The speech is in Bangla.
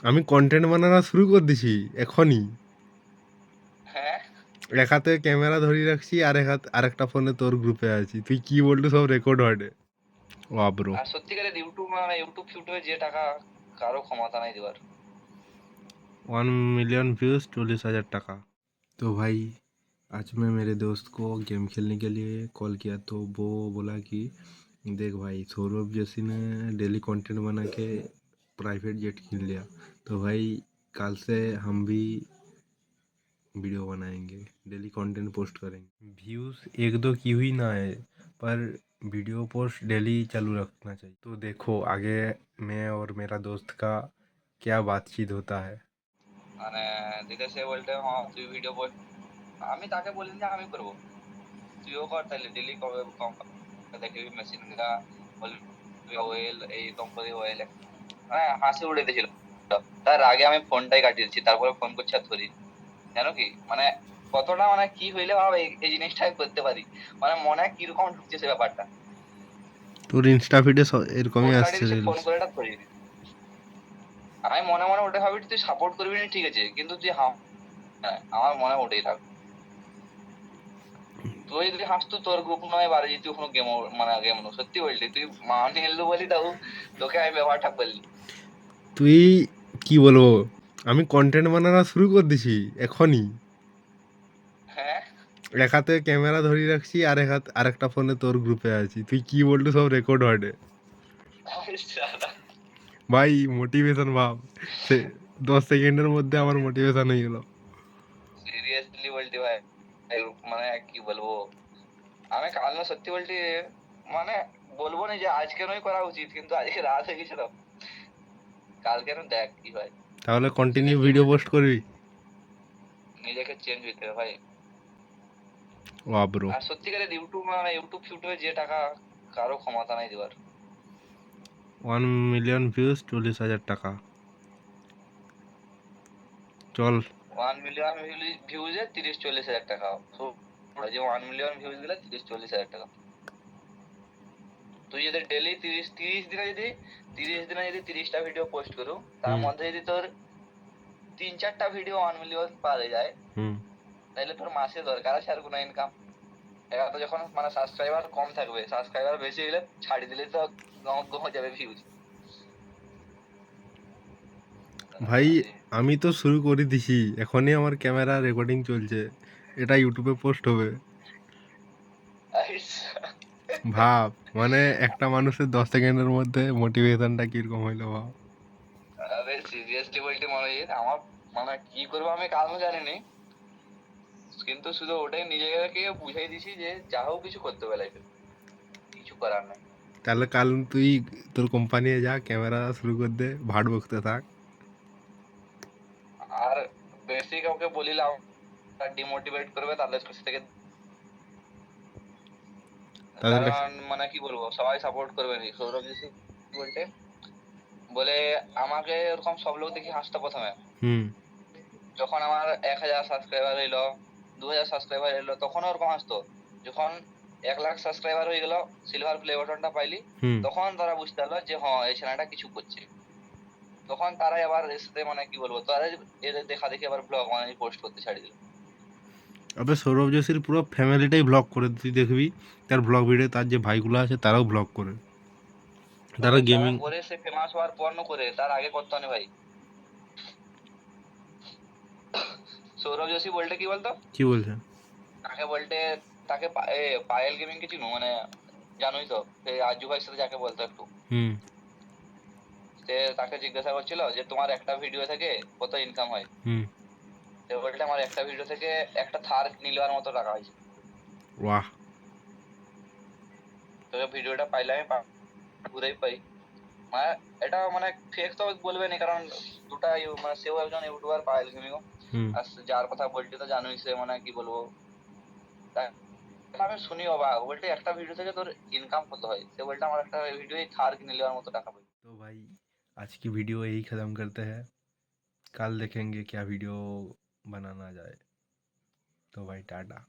আমি কন্টেন্ট বানানো শুরু করে দিছি এখনই। হ্যাঁ, এক হাতে ক্যামেরা ধরে রাখছি, আরেকটা ফোনে তোর গ্রুপে আছি। তুই কি বললি সব রেকর্ড হয়। ও ব্রো। আর সত্যিকারের ইউটিউব ফিউটিউবে যে টাকা কারো ক্ষমতা নাই দেওয়ার। 1 मिलियन व्यूज 40,000 টাকা। तो भाई आज मैं मेरे दोस्त को गेम खेलने के लिए कॉल किया, तो वो बोला कि देख भाई सौरभ जैसी ने डेली कंटेंट बना के प्राइवेट जेट खरीद लिया, तो भाई कल से हम भी वीडियो बनाएंगे, डेली कंटेंट पोस्ट करेंगे। व्यूज़ एक दो की हुई ना है, पर वीडियो पोस्ट डेली चालू रखना चाहिए। तो देखो आगे मैं और मेरा दोस्त का क्या बातचीत होता है। মানে দিতে সে বলতে হ্যাঁ তুই ভিডিও পোস্ট, আমি তাকে বললাম যে আমি করবো, তুইও কর তাহলে ডেলি কবে কম দেখবি মেশিন গা অয়েল এই কোম্পানি অয়েল। হ্যাঁ, হাসি উড়ে দিয়েছিল। তার আগে আমি ফোনটাই কাটিয়ে দিচ্ছি, তারপরে ফোন করছি আর ধরি। জানো কি মানে কতটা মানে কি হইলে ভাবে এই জিনিসটা আমি করতে পারি, মানে মনে হয় কিরকম ঢুকছে সে ব্যাপারটা। তোর ইনস্টা ফিডে এরকমই ফোন কাটিয়ে আসছে দিচ্ছি, ফোন রিলস। করে এটা ধরিয়ে দিচ্ছি। আমি মনে মনে ওটা ভাবি তুই সাপোর্ট করবি না ঠিক আছে, কিন্তু তুই হ্যাঁ, আমার মনে ওটাই থাক। তুই যদি হাসতো তোর গ্রুপ নয় বাড়ি যেতে কোনো গেম মানে গেম সত্যি বললি তুই মানে এলু বলি তাও তোকে আমি ব্যাপারটা বললি। তুই কি বলবো, আমি কন্টেন্ট বানানো শুরু করে দিছি এখনই। হ্যাঁ, এক হাতে ক্যামেরা ধরে রাখছি, আরেকটা ফোনে তোর গ্রুপে আছি। তুই কি বললি সব রেকর্ড হয়। ভাই মোটিভেশন ভাব, সে 10 সেকেন্ডের মধ্যে আমার মোটিভেশন হয়ে গেল। সিরিয়াসলি বলতে ভাই, মানে কি বলবো, আমি কাল না সত্যি বলতে মানে বলবো না যে আজকে নয় করা উচিত, কিন্তু আজকে রাত হয়ে গেছিল, কালকে না দেখ কি হয়। তাহলে কন্টিনিউ সিরিয়াসলি ভিডিও বলতে পোস্ট করবি। নিজেকে চেঞ্জ হইতে হবে ভাই। ও ব্রো। আর সত্যিকারের ইউটিউব ফিউটিউবে যে টাকা কারো ক্ষমতা নাই দেওয়ার। 1 মিলিয়ন ভিউজ 40,000 টাকা। চল। 1 মিলিয়ন ভিউজে 30-40 হাজার টাকা। So, যে 1 মিলিয়ন ভিউজ গেলে 30-40 হাজার টাকা। তুই যদি ডেলি 30 দিনে যদি 30টা ভিডিও পোস্ট করু, তার হুম মধ্যে যদি তোর 3-4টা ভিডিও 1 মিলিয়ন পার হয়ে যায়, হুম। তাহলে তোর মাসে দরকার আছে আর কোনো ইনকাম। একা তো যখন মানে সাবস্ক্রাইবার কম থাকবে, সাবস্ক্রাইবার বেশি হলে ছাড়ি দিলে তো কমে যাবে ভিউজ। ভাই আমি তো শুরু করে দিছি এখনই, আমার ক্যামেরা রেকর্ডিং চলছে, এটা ইউটিউবে পোস্ট হবে। ভাব মানে একটা মানুষের 10 সেকেন্ডের মধ্যে মোটিভেশনটা কিরকম হইলো ভাব। আরে সিরিয়াসলি বলতে মনে হয় আমার মানে কি করবো আমি কারণ জানিনি, কিন্তু শুধু ওটাই নিজেকে বুঝাই দিছি যে যা হোক কিছু করতে হবে লাইফে, কিছু করার নাই। তাহলে কাল তুই তোর কোম্পানি যা, ক্যামেরা শুরু করে দে, ভাট বকতে থাক। আর বেশি কাউকে বলিলাম ডিমোটিভেট করবে তাদের কাছ থেকে, তাদের কাছে। কারণ মানে কি বলবো সবাই সাপোর্ট করবে না। সৌরভ যোশী বলতে বলে আমাকে ওরকম সব লোক দেখি হাসতো প্রথমে, হুম যখন আমার 1,000 সাবস্ক্রাইবার হইলো, 2,000 সাবস্ক্রাইবার হইলো, তখন ওরকম আসতো। যখন 1 লাখ সাবস্ক্রাইবার হয়ে গেল, সিলভার প্লে বাটনটা পাইলি, হুম। তখন তারা বুঝতে পারলো যে হ্যাঁ এই ছেলেটা কিছু করছে। তখন তারা আবার এর সাথে মানে কি বলবো তারা এদের দেখা দেখি আবার ব্লগ মানে পোস্ট করতে ছাড়ি দিল। আবে সৌরভ যোশীর পুরো ফ্যামিলিটাই ব্লগ করে, তুই দেখবি তার ব্লগ ভিডিও, তার যে ভাইগুলো আছে তারাও ব্লগ করে, তারা তবে যারা গেমিং। করে সে ফেমাস হওয়ার পর করে, তার আগে করতো না ভাই। সৌরভ যোশী বলতে কি বলতো, কি বলছে? তাকে বলতে তাকে পায়েল গেমিং কে চিনো মানে, জানোই তো সে আজু ভাইয়ের সাথে যাকে বলতো একটু। হুম সে তাকে জিজ্ঞাসা করছিল যে তোমার একটা ভিডিও থেকে কত ইনকাম হয়। হুম। সে বলতে আমার একটা ভিডিও থেকে একটা থার নিলবার মতো টাকা হয়েছে। ওয়াহ। তোকে ভিডিওটা পাইলে আমি পুরাই পাই, মানে এটা মানে ফেক তো বলবে না, কারণ দুটা মানে সেও একজন ইউটিউবার পায়েল গেমিংও। হুম। আর যার কথা বলছি তো জানোই সে মানে কি বলবো, আমি শুনি অবাক বলতে একটা ভিডিও থেকে তোর ইনকাম কত হয়। সে বলতে আমার একটা ভিডিও থার কিনে নেওয়ার মতো টাকা পাই। तो भाई आज की वीडियो यही ख़त्म करते हैं, कल देखेंगे क्या वीडियो बनाना जाए। तो भाई टाटा।